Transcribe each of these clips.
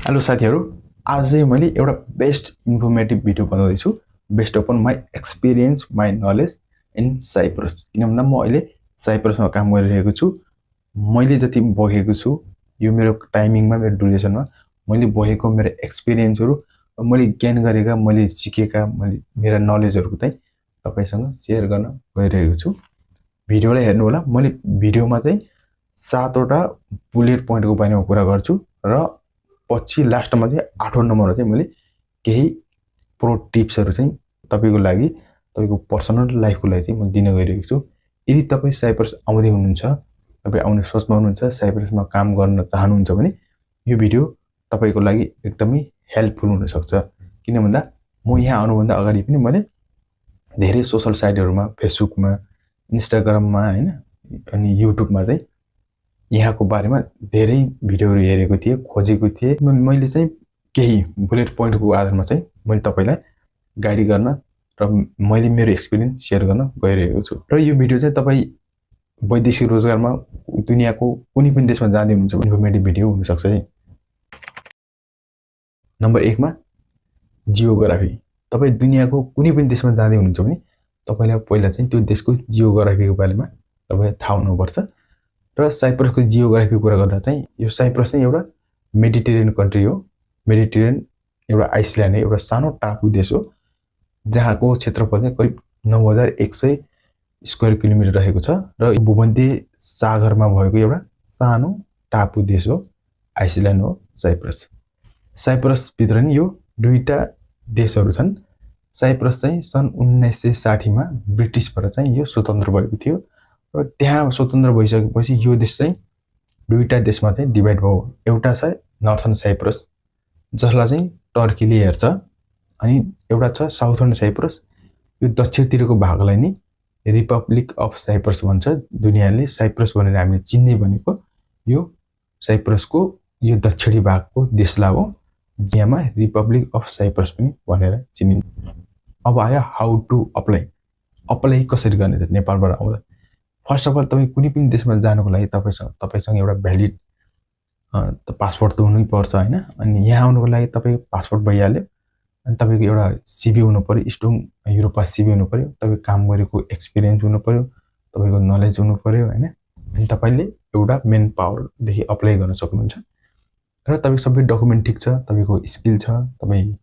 Hello साथीहरु, आज चाहिँ मैले एउटा बेस्ट इन्फर्मेटिभ भिडियो बनाउँदैछु based upon my experience my knowledge in Cyprus. किन भन्दा म अहिले साइप्रसमा काम गरिरहेको छु। मैले जति बगेको छु यो मेरो टाइमिङमा मेरो ड्युरेसनमा मैले बगेको मेरो एक्सपिरियन्सहरु मैले गेन गरेका मैले सिकेका मेरा नलेजहरुको चाहिँ तपाईसँग शेयर गर्न गइरहेको छु। भिडियोलाई हेर्नु होला। मैले भिडियोमा चाहिँ 7 वटा बुलेट पोइन्टको बारेमा कुरा गर्छु र पछि लास्टमा चाहिँ 8औं नम्बरमा चाहिँ मैले केही प्रो टिप्सहरु चाहिँ तपाईको लागि तपाईको पर्सनल लाइफको लागि चाहिँ म दिन गइरहेको छु। यदि तपाई साइप्रस आउँदै हुनुहुन्छ, तपाई आउने सोचमा हुनुहुन्छ, साइप्रसमा काम गर्न चाहनुहुन्छ भने यो भिडियो तपाईको लागि एकदमै हेल्पफुल हुन सक्छ। किन भन्दा म यहाँ आउनुभन्दा अगाडि पनि मैले धेरै सोशल साइटहरुमा, फेसबुकमा, इन्स्टाग्राममा हैन अनि युट्युबमा चाहिँ यहाँको बारेमा धेरै भिडियोहरु हेरेको थिए, खोजेको थिए। मैले चाहिँ केही बुलेट पोइन्टको आधारमा चाहिँ मैले तपाईलाई गाइड गर्न र मैले मेरो एक्सपिरियन्स शेयर गर्न गइरहेको छु। र यो भिडियो चाहिँ तपाई वैदेशिक रोजगारमा दुनियाको कुनै पनि देशमा जाँदै हुनुहुन्छ इन्फर्मेटिभ भिडियो हुन सक्छ है। नम्बर 1 मा जियोग्राफी। तपाई दुनियाको कुनै पनि देशमा जाँदै हुनुहुन्छ भने तपाईलाई पहिला चाहिँ त्यो देशको जियोग्राफीको बारेमा तपाईलाई थाहा हुनुपर्छ। र साइप्रसको जियोग्राफी कुरा गर्दा चाहिँ यो साइप्रस चाहिँ एउटा मेडिटेरियन कन्ट्री हो। मेडिटेरियन एउटा आइसल्यान्ड एउटा सानो टापु देश हो जहाँको क्षेत्रफल चाहिँ करिब 9100 स्क्वायर किलोमिटर रहेको छ र भूमध्य सागरमा भएको एउटा सानो टापु देश हो, आइसल्यान्ड हो साइप्रस। साइप्रस भित्र नि यो दुईटा देशहरु छन्। साइप्रस चाहिँ सन् 1960 मा ब्रिटिसबाट चाहिँ यो स्वतन्त्र भएको थियो र त्यहाँ स्वतन्त्र भइसकेपछि यो देश चाहिँ दुईटा देशमा चाहिँ डिभाइड भयो। एउटा छ नर्थर्न साइप्रस जसलाई चाहिँ टर्कीले हेर्छ अनि एउटा छ साउथर्न साइप्रस। यो दक्षिणतिरको भागलाई नि रिपब्लिक अफ साइप्रस भन्छ। दुनियाले साइप्रस भनेर हामीले चिन्ने भनेको यो साइप्रसको यो दक्षिणी भागको देशलाई हो जसमा रिपब्लिक अफ साइप्रस पनि भनेर चिनिन्छ। अब आयो हाउ टु अप्लाई कसरी गर्ने त नेपालबाट आउँदा। फर्स्ट अफ अल तपाई कुनै पनि देशमा जानको लागि तपाईसँग एउटा भ्यालिड पासपोर्ट त हुनै पर्छ हैन। अनि यहाँ आउनको लागि तपाई पासपोर्ट भइहाल्यो अनि तपाईको एउटा सिभी हुनु पर्यो, स्ट्रङ युरोपा सिभी हुनु पर्यो, तपाई काम गरेको एक्सपिरियन्स हुनु पर्यो, तपाईको नलेज हुनु पर्यो हैन। अनि तपाईले एउटा मेन पावर देखि अप्लाई गर्न सक्नुहुन्छ र तपाईको सबै डकुमेन्ट ठीक छ, तपाईको स्किल छ, तपाई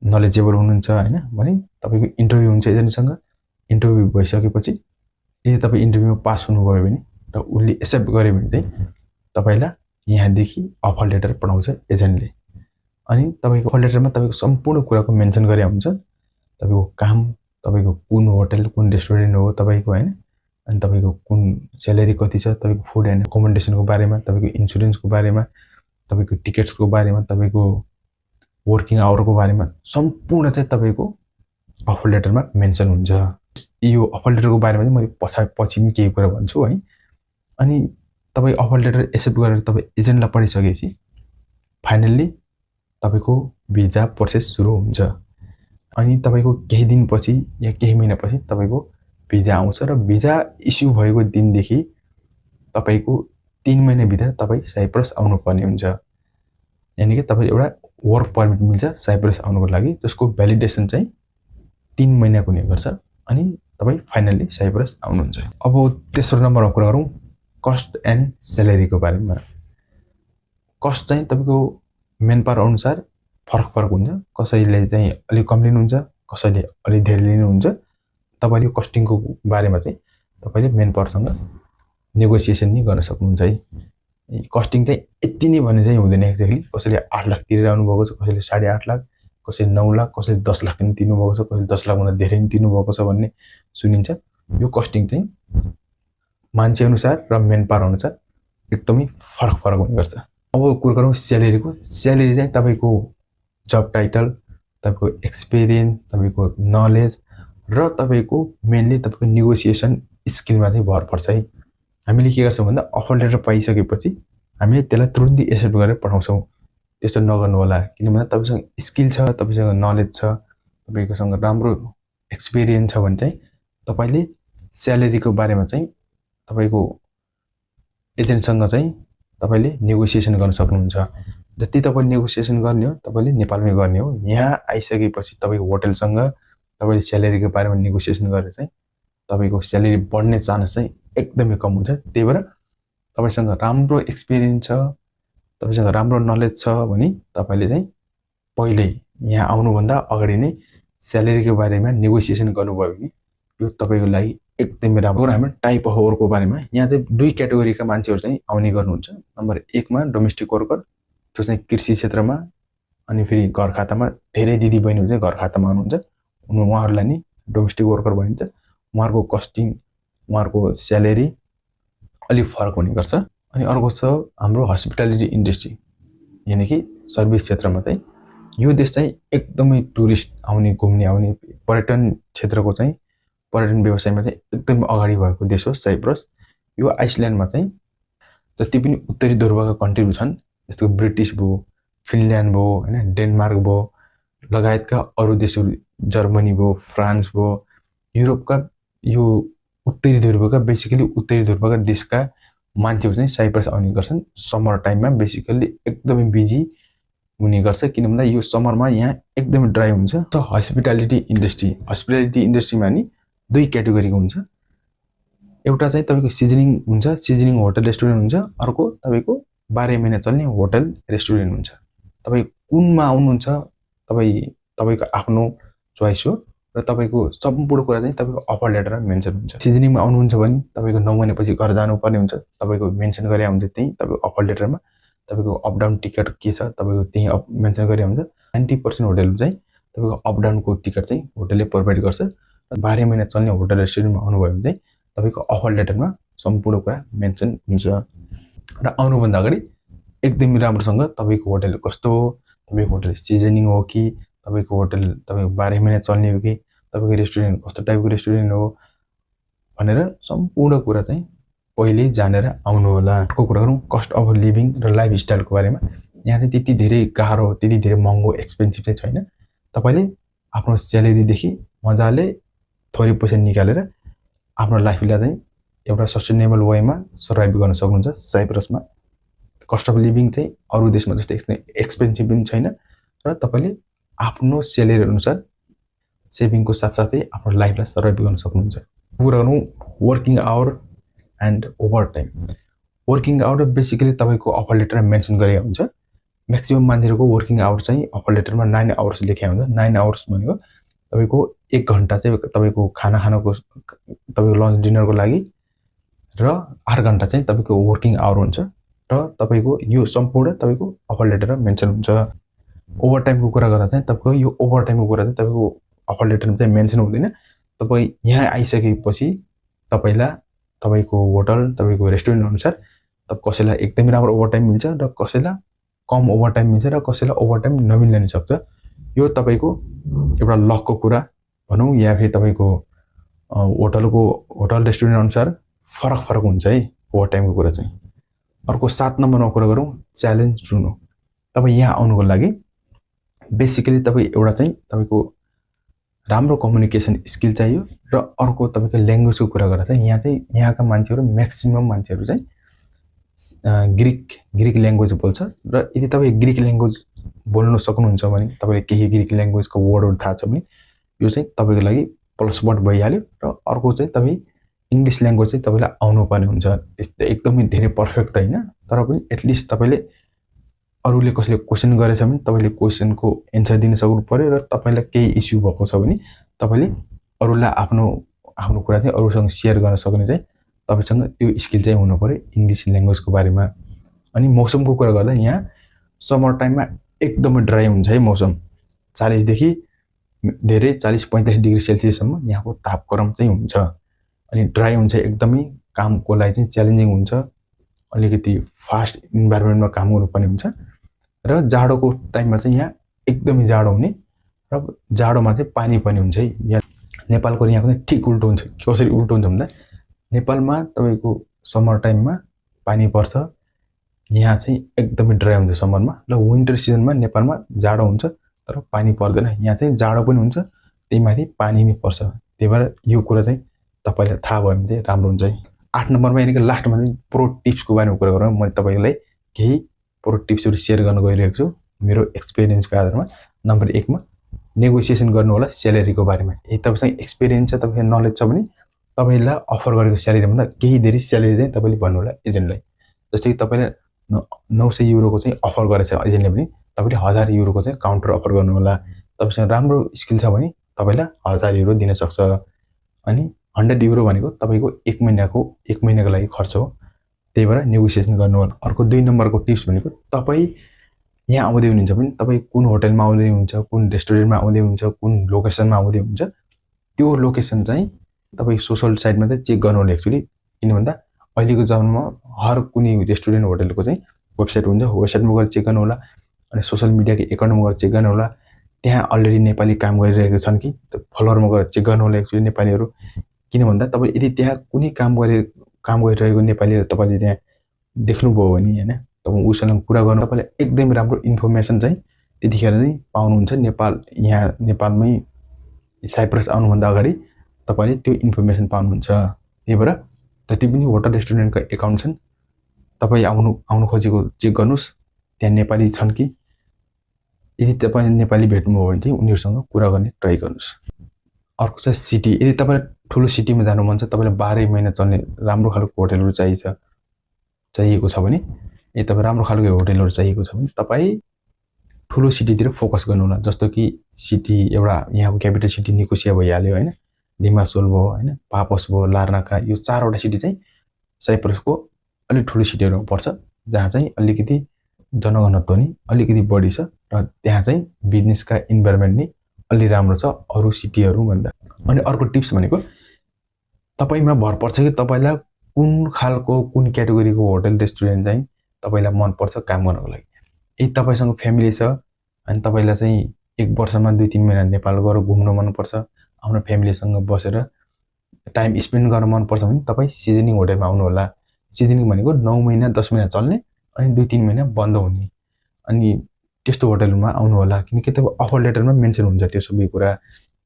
नलेजेबल हुनुहुन्छ हैन भने तपाईको इन्टरभ्यु हुन्छ एजेन्टसँग। इन्टरभ्यु भइसकेपछि यदि तपाई इन्टरभ्युमा पास हुनुभयो भने र उले एक्सेप्ट गर्यो भने चाहिँ तपाईलाई यहाँदेखि अफर लेटर पठाउँछ एजेन्टले। अनि तपाईको अफर लेटरमा तपाईको सम्पूर्ण कुराको मेन्सन गरे हुन्छ। तपाईको काम, तपाईको कुन होटल, कुन रेस्टुरेन्ट हो तपाईको हैन, अनि तपाईको कुन स्यालेरी कति छ, तपाईको फुड एन्ड अकोमोडेसनको बारेमा, तपाईको इन्स्योरेन्सको बारेमा, तपाईको टिकट्सको बारेमा, तपाईको वर्किङ आवरको बारेमा सम्पूर्ण चाहिँ तपाईको अफर लेटरमा मेन्सन हुन्छ। यो अफर लेटरको बारेमा चाहिँ मैले पछि पनि केही कुरा भन्छु है। अनि तपाई अफर लेटर एक्सेप्ट गरेर तपाई एजेन्टलाई पठाइसकेपछि फाइनल्ली तपाईको भिजा प्रोसेस सुरु हुन्छ। अनि तपाईको केही दिनपछि या केही महिनापछि तपाईको भिजा आउँछ र भिजा इस्यु भएको दिनदेखि तपाईको 3 महिना भित्र तपाई साइप्रस आउनु पर्ने हुन्छ। यानी कि तपाई एउटा वर्क परमिट मिल्छ साइप्रस आउनको लागि जसको भ्यालिडेसन चाहिँ 3 महिनाको हुने गर्छ। अनि तपाई फाइनल्ली साइप्रस आउनुहुन्छ। अब तेस्रो नम्बरमा कुरा गरौँ कस्ट एन्ड स्यालेरीको बारेमा। कस्ट चाहिँ तपाईको मेन पावर अनुसार फरक हुन्छ। कसैले चाहिँ अलि कम लिनुहुन्छ, कसैले अलि धेरै लिनुहुन्छ। तपाईले कस्टिङको बारेमा चाहिँ तपाईले मेन पावरसँग नेगोसिएसन नि गर्न सक्नुहुन्छ है। कस्टिङ चाहिँ यति नै भन्ने चाहिँ हुँदैन एक्ज्याक्टली। कसैले 8 लाख तिरेर आउनु भएको छ, कसैले 8.5 लाख, कसैले 9 लाख, कसैले 10 लाख पनि तिर्नु भएको छ, कसैले 10 लाख भन्दा धेरै पनि तिर्नु भएको छ भन्ने सुनिन्छ। यो कस्टिङ चाहिँ मान्छे अनुसार र मेन पावर अनुसार एकदमै फरक हुने गर्छ। अब कुरा गरौँ स्यालेरीको। स्यालेरी चाहिँ तपाईको जब टाइटल, तपाईको एक्सपिरियन्स, तपाईको नलेज र तपाईको मेनली तपाईको नेगोसिएसन स्किलमा चाहिँ भर पर्छ है। हामीले के गर्छौं भन्दा अफर लेटर पाइसकेपछि हामीले त्यसलाई तुरुन्तै एक्सेप्ट गरेर पठाउँछौं। त्यस्तो नगर्नु होला। किनभने तपाईसँग स्किल छ, तपाईसँग नलेज छ, तपाईकोसँग राम्रो एक्सपिरियन्स छ भने चाहिँ तपाईले स्यालेरीको बारेमा चाहिँ तपाईको एजेन्टसँग चाहिँ तपाईले नेगोसिएसन गर्न सक्नुहुन्छ। जति तपाईले नेगोसिएसन गर्ने हो तपाईले नेपालमै गर्ने हो। यहाँ आइसकेपछि तपाईको होटलसँग तपाईले स्यालेरीको बारेमा नेगोसिएसन गरेर चाहिँ तपाईको स्यालेरी बढ्ने चान्स चाहिँ एकदमै कम हुन्छ। त्यही भएर तपाईसँग राम्रो एक्सपिरियन्स छ, तपाईसँग राम्रो नलेज छ भने तपाईले चाहिँ पहिले यहाँ आउनुभन्दा अगाडि नै स्यालेरीको बारेमा नेगोसिएसन गर्नुभयो भने यो तपाईको लागि एकदमै राम्रो। हामी टाइप अफ वर्कको बारेमा यहाँ चाहिँ दुई क्याटेगोरीका मान्छेहरू चाहिँ आउने गर्नुहुन्छ। नम्बर 1 मा डोमेस्टिक वर्कर, जो चाहिँ कृषि क्षेत्रमा अनि फेरि घर खातामा धेरै दिदी बहिनीहरू चाहिँ घर खातामा आउनुहुन्छ, उहाँहरूलाई नि डोमेस्टिक वर्कर भनिन्छ। उहाँहरूको कस्टिङ, उहाँहरूको स्यालेरी अलिक फरक हुने गर्छ। अनि अर्को छ हाम्रो हस्पिटालिटी इन्डस्ट्री, यानि कि सर्भिस क्षेत्रमा चाहिँ यो देश चाहिँ एकदमै टुरिस्ट आउने, घुम्ने आउने, पर्यटन क्षेत्रको चाहिँ पर्यटन व्यवसायमा चाहिँ एकदमै अगाडि भएको देश हो साइप्रस। यो आइसल्यान्डमा चाहिँ जति पनि उत्तरी ध्रुवका कन्ट्रीहरू छन्, जस्तो ब्रिटिस भयो, फिनल्यान्ड भयो, हैन, डेनमार्क भयो लगायतका अरू देशहरू, जर्मनी भयो, फ्रान्स भयो, युरोपका यो उत्तरी ध्रुवका बेसिकली उत्तरी ध्रुवका देशका मान्छेहरू चाहिँ साइप्रस आउने गर्छन्। समर टाइममा बेसिकली एकदमै बिजी हुने गर्छ, किन भन्दा यो समरमा यहाँ एकदमै ड्राई हुन्छ। हस्पिटालिटी इन्डस्ट्रीमा नि दुई क्याटेगोरीको हुन्छ। एउटा चाहिँ तपाईको सिजनिङ हुन्छ, सिजनिङ होटल रेस्टुरेन्ट हुन्छ। अर्को तपाईको 12 महिना चल्ने होटल रेस्टुरेन्ट हुन्छ। तपाई कुनमा आउनुहुन्छ तपाईको आफ्नो चोइस हो र तपाईको सम्पूर्ण कुरा चाहिँ तपाईको अफर लेटरमा मेन्सन हुन्छ। सिजनिङमा आउनुहुन्छ भने तपाईको 9 महिनापछि घर जानुपर्ने हुन्छ, तपाईको मेन्सन गरे हुन्छ त्यही तपाईको अफर लेटरमा। तपाईको अप डाउन टिकट के छ तपाईको त्यही मेन्सन गरे हुन्छ। 90% होटल चाहिँ तपाईको अप डाउनको टिकट चाहिँ होटलले प्रोभाइड गर्छ। 12 महिना चल्ने होटल रेस्टुरेन्टमा आउनुभयो भने चाहिँ तपाईको अफर लेटरमा सम्पूर्ण कुरा मेन्सन हुन्छ। र आउनुभन्दा अगाडि एकदमै राम्रोसँग तपाईको होटल कस्तो हो, तपाईको होटल सिजनिङ हो कि, तपाईको होटल तपाईको 12 महिना चल्ने हो कि, तपाईको रेस्टुरेन्ट कस्तो टाइपको रेस्टुरेन्ट हो भनेर सम्पूर्ण कुरा चाहिँ पहिले जानेर आउनु होला। अर्को कुरा गरौँ कस्ट अफ लिभिङ र लाइफस्टाइलको बारेमा। यहाँ चाहिँ त्यति धेरै गाह्रो, त्यति धेरै महँगो, एक्सपेन्सिभ चाहिँ छैन। तपाईले आफ्नो स्यालेरीदेखि मजाले थोरै पैसा निकालेर आफ्नो लाइफलाई चाहिँ एउटा सस्टेनेबल वेमा सर्भाइभ गर्न सक्नुहुन्छ साइप्रसमा। कस्ट अफ लिभिङ चाहिँ अरू देशमा जस्तै एक्सपेन्सिभ पनि छैन र तपाईले आफ्नो स्यालेरी अनुसार सेभिङको साथसाथै आफ्नो लाइफलाई सर्भाइभ गर्न सक्नुहुन्छ। कुरा गरौँ working hour and overtime. Working hour basically तपाईको अफर लेटरमा मेन्सन गरेको हुन्छ। म्याक्सिमम मान्छेहरूको वर्किङ आवर चाहिँ अफर लेटरमा 9 आवर्स लेखेको हुन्छ। 9 आवर्स भनेको तपाईको 1 घण्टा चाहिँ तपाईको खाना खानको, तपाईको लन्च डिनरको लागि र 8 घण्टा चाहिँ तपाईको वर्किङ आवर हुन्छ र तपाईको यो सम्पूर्ण तपाईको अफर लेटरमा मेन्सन हुन्छ। ओभर टाइमको कुरा गर्दा चाहिँ तपाईको यो ओभर टाइमको कुरा चाहिँ तपाईको अफर लेटरमा चाहिँ मेन्सन हुँदैन। तपाई यहाँ आइसकेपछि तपाईलाई तपाईको होटल, तपाईको रेस्टुरेन्ट अनुसार कसैलाई एकदमै राम्रो ओभर टाइम मिल्छ र कसैलाई कम ओभर टाइम मिल्छ र कसैलाई ओभर टाइम नमिल्न नि सक्छ। यो तपाईको एउटा लकको कुरा भनौँ या फेरि तपाईको होटल रेस्टुरेन्ट अनुसार फरक हुन्छ है ओभर टाइमको कुरा चाहिँ। अर्को 7 नम्बरमा कुरा गरौँ च्यालेन्ज चुनो। तपाई यहाँ आउनुको लागि बेसिकली तपाई एउटा चाहिँ तपाईको राम्रो कम्युनिकेसन स्किल चाहियो र अर्को तपाईको ल्याङ्ग्वेजको कुरा गर्दा चाहिँ यहाँका मान्छेहरू म्याक्सिमम मान्छेहरू चाहिँ ग्रीक ल्याङ्ग्वेज बोल्छ र यदि तपाई ग्रीक ल्याङ्ग्वेज बोल्न सक्नुहुन्छ भने, तपाईले केही ग्रीक ल्याङ्ग्वेजको वर्डहरु थाहा छ भने यो चाहिँ तपाईको लागि प्लस पॉइन्ट भइहाल्यो। र अर्को चाहिँ तपाई इंग्लिश ल्याङ्ग्वेज चाहिँ तपाईलाई आउनु पर्ने हुन्छ। एकदमै धेरै पर्फेक्ट त हैन, तर पनि एटलिस्ट तपाईले अरूले कसैले क्वेशन गरेछ भने तपाईले क्वेशनको एन्सर दिन सक्नु पर्यो र तपाईलाई केही इश्यू भएको छ भने तपाईले अरूलाई आफ्नो कुरा चाहिँ अरूसँग शेयर गर्न सक्ने चाहिँ तपाईसँग त्यो स्किल चाहिँ हुनु पर्यो इंग्लिश ल्याङ्ग्वेजको बारेमा। अनि मौसमको कुरा गर्दा यहाँ समर टाइममा एकदमै ड्राई हुन्छ है मौसम। 40 देखि धेरै 40-45 डिग्री सेल्सियस सम्म यहाँको तापक्रम चाहिँ हुन्छ। अनि ड्राई हुन्छ एकदमै, कामको लागि चाहिँ च्यालेन्जिङ हुन्छ, अलिकति फास्ट इन्भाइरोमेन्टमा काम गर्नुपर्ने हुन्छ। र जाडोको टाइममा चाहिँ यहाँ एकदमै जाडो हुने र जाडोमा चाहिँ पानी पनि हुन्छ है। यहाँ नेपालको यहाँको चाहिँ ठीक उल्टो हुन्छ। कसरी उल्टो हुन्छ भन्दा नेपालमा तपाईको समर टाइममा पानी पर्छ, यहाँ चाहिँ एकदमै ड्राई हुन्छ समरमा। र विन्टर सिजनमा नेपालमा जाडो हुन्छ तर पानी पर्दैन। यहाँ चाहिँ जाडो पनि हुन्छ, त्यहीमाथि पानी पनि पर्छ। त्यही भएर यो कुरा चाहिँ तपाईलाई थाहा भयो भने चाहिँ राम्रो हुन्छ है। 8 नम्बरमा यानी कि लास्टमा चाहिँ प्रो टिप्सको बारेमा कुरा गरौँ। मैले तपाईलाई केही टिप्सहरु शेयर गर्न गइरहेको छु मेरो एक्सपिरियन्सको आधारमा। नम्बर 1 मा नेगोसिएसन गर्नु होला स्यालेरीको बारेमा। यदि तपाईसँग एक्सपिरियन्स छ, तपाईसँग नलेज छ भने तपाईलाई अफर गरेको स्यालेरी भन्दा केही धेरै स्यालेरी चाहिँ तपाईले भन्नु होला एजेन्टलाई। जस्तै कि तपाईले 900 युरोको चाहिँ अफर गरेछ एजेन्टले भने तपाईले 1000 युरोको चाहिँ काउन्टर अफर गर्नु होला। तपाईसँग राम्रो स्किल छ भने तपाईलाई 1000 युरो दिन सक्छ। अनि 100 युरो भनेको तपाईको 1 महिनाको लागि खर्च हो। त्यही भएर नेगोसिएसन गर्नु होला। अर्को 2 नम्बरको टिप्स भनेको तपाई यहाँ आउँदै हुनुहुन्छ भने तपाई कुन होटलमा आउँदै हुनुहुन्छ, कुन रेस्टुरेन्टमा आउँदै हुनुहुन्छ, कुन लोकेसनमा आउँदै हुनुहुन्छ, त्यो लोकेसन चाहिँ तपाई सोशल साइटमा चाहिँ चेक गर्नु होला एक्चुअली। किन भन्दा अहिलेको जमानामा हर कुनै रेस्टुरेन्ट होटलको चाहिँ वेबसाइट हुन्छ, वेबसाइटमा गएर चेक गर्नु होला। अनि सोशल मिडियाको एकाउन्टमा गएर चेक गर्नु होला त्यहाँ अलरेडी नेपाली काम गरिरहेका छन् कि फलोअरमा गएर चेक गर्नु होला एक्चुअली नेपालीहरु। किन भन्दा तपाई यदि त्यहाँ कुनै काम गरिरहेको नेपालीहरु तपाईले त्यहाँ देख्नुभयो भने हैन तपाई उसँग कुरा गर्न तपाईले एकदम राम्रो इन्फर्मेसन चाहिँ त्यतिखेर चाहिँ पाउनुहुन्छ। यहाँ नेपालमै साइप्रस आउनु भन्दा अगाडि तपाईले त्यो इन्फर्मेसन पाउनुहुन्छ। त्यही भएर जति पनि होटल रेस्टुरेन्टको एकाउन्ट छन् तपाई आउनु खोजेको चेक गर्नुस् त्यहाँ नेपाली छन् कि। यदि तपाईले नेपाली भेट्नुभयो भने चाहिँ उनीहरुसँग कुरा गर्ने ट्राई गर्नुस्। अर्को चाहिँ सिटी। यदि तपाईलाई ठुलो सिटीमा जानु मन छ, तपाईलाई 12 महिना चल्ने राम्रो खालको होटलहरु चाहिएको छ भने, यदि तपाईलाई राम्रो खालको होटलहरु चाहिएको छ भने तपाई ठुलो सिटीतिर फोकस गर्नु होला। जस्तो कि सिटी एउटा यहाँको क्यापिटल सिटी निकोसिया भइहाल्यो हैन, लिमासोल भयो हैन, पाफोस भयो, लार्नाका, यो 4 वटा सिटी चाहिँ साइप्रसको अलि ठुलो सिटीहरुमा पर्छ जहाँ चाहिँ अलिकति जनघनत्व नि अलिकति बढी छ र त्यहाँ चाहिँ बिजनेसका इन्भाइरोमेन्ट नि अलि राम्रो छ अरु सिटीहरु भन्दा। अनि अर्को टिप्स भनेको तपाईमा भर पर्छ कि तपाईलाई कुन खालको कुन क्याटेगोरीको होटल रेस्टुरेन्ट चाहिँ तपाईलाई मन पर्छ काम गर्नको लागि। यदि तपाईसँग फ्यामिली छ अनि तपाईलाई चाहिँ 1 वर्षमा 2-3 महिना नेपाल गएर घुम्न मन पर्छ, आफ्नो फ्यामिलीसँग बसेर टाइम स्पेन्ड गर्न मन पर्छ भने तपाई सिजनिङ होटलमा आउनु होला। सिजनिङ भनेको 9 महिना 10 महिना चल्ने अनि 2-3 महिना बन्द हुने। अनि त्यस्तो होटलमा आउनु होला किनकि तपाईको अफर लेटरमा मेन्सन हुन्छ त्यो सबै कुरा।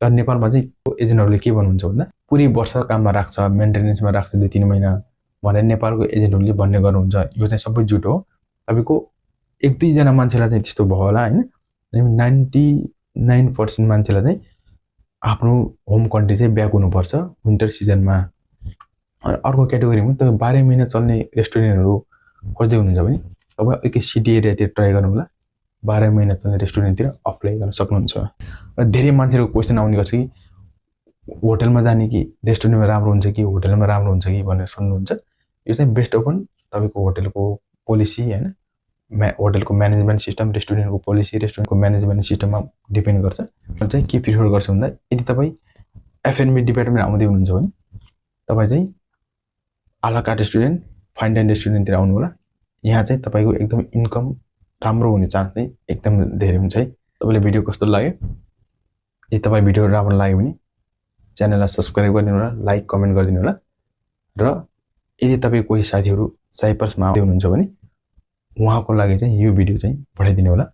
तर नेपालमा चाहिँ एजेन्टहरुले के भन्नुहुन्छ भन्दा पुरै वर्ष काममा राख्छ, मेन्टेनेन्समा राख्छ 2-3 महिना भनेर नेपालको एजेन्टहरुले भन्ने गर्नुहुन्छ। यो चाहिँ सबै झुट हो। तपाईको 1-2 जना मान्छेलाई चाहिँ त्यस्तो भयो होला हैन। 99% मान्छेलाई चाहिँ आफ्नो होम कन्ट्री चाहिँ ब्याक हुनुपर्छ विन्टर सिजनमा। अर्को क्याटेगोरीमा तपाई 12 महिना चल्ने रेस्टुरेन्टहरु खोज्दै हुनुहुन्छ भने तपाई एकै सिटी एरियातिर ट्राई गर्नु होला। 12 महिना चल्ने रेस्टुरेन्टतिर अप्लाई गर्न सक्नुहुन्छ। र धेरै मान्छेहरुको क्वेशन आउने गर्छ कि होटलमा जाने कि रेस्टुरेन्टमा राम्रो हुन्छ कि होटलमा राम्रो हुन्छ कि भनेर सोध्नुहुन्छ। यो चाहिँ बेस्ट अन तपाईको होटलको पोलिसी हैन, होटलको म्यानेजमेन्ट सिस्टम, रेस्टुरेन्टको पोलिसी, रेस्टुरेन्टको म्यानेजमेन्ट सिस्टममा डिपेन्ड गर्छ। र चाहिँ के प्रिफर गर्छ भन्दा यदि तपाई एफएनबी डिपार्टमेन्ट आउँदै हुनुहुन्छ भने तपाई चाहिँ आला कार्ट रेस्टुरेन्ट, फाइन डाइन रेस्टुरेन्टतिर आउनु होला। यहाँ चाहिँ तपाईको एकदम इन्कम राम्रो हुने चान्स चाहिँ एकदम धेरै हुन्छ है। तपाईलाई भिडियो कस्तो लाग्यो? यदि तपाई भिडियो राम्रो लाग्यो भने च्यानललाई सब्स्क्राइब गरिदिनु होला, लाइक कमेन्ट गरिदिनु होला। र यदि तपाई कोही साथीहरु साइप्रसमा आउँदै हुनुहुन्छ भने उहाँको लागि चाहिँ यो भिडियो चाहिँ पठाइदिनु होला।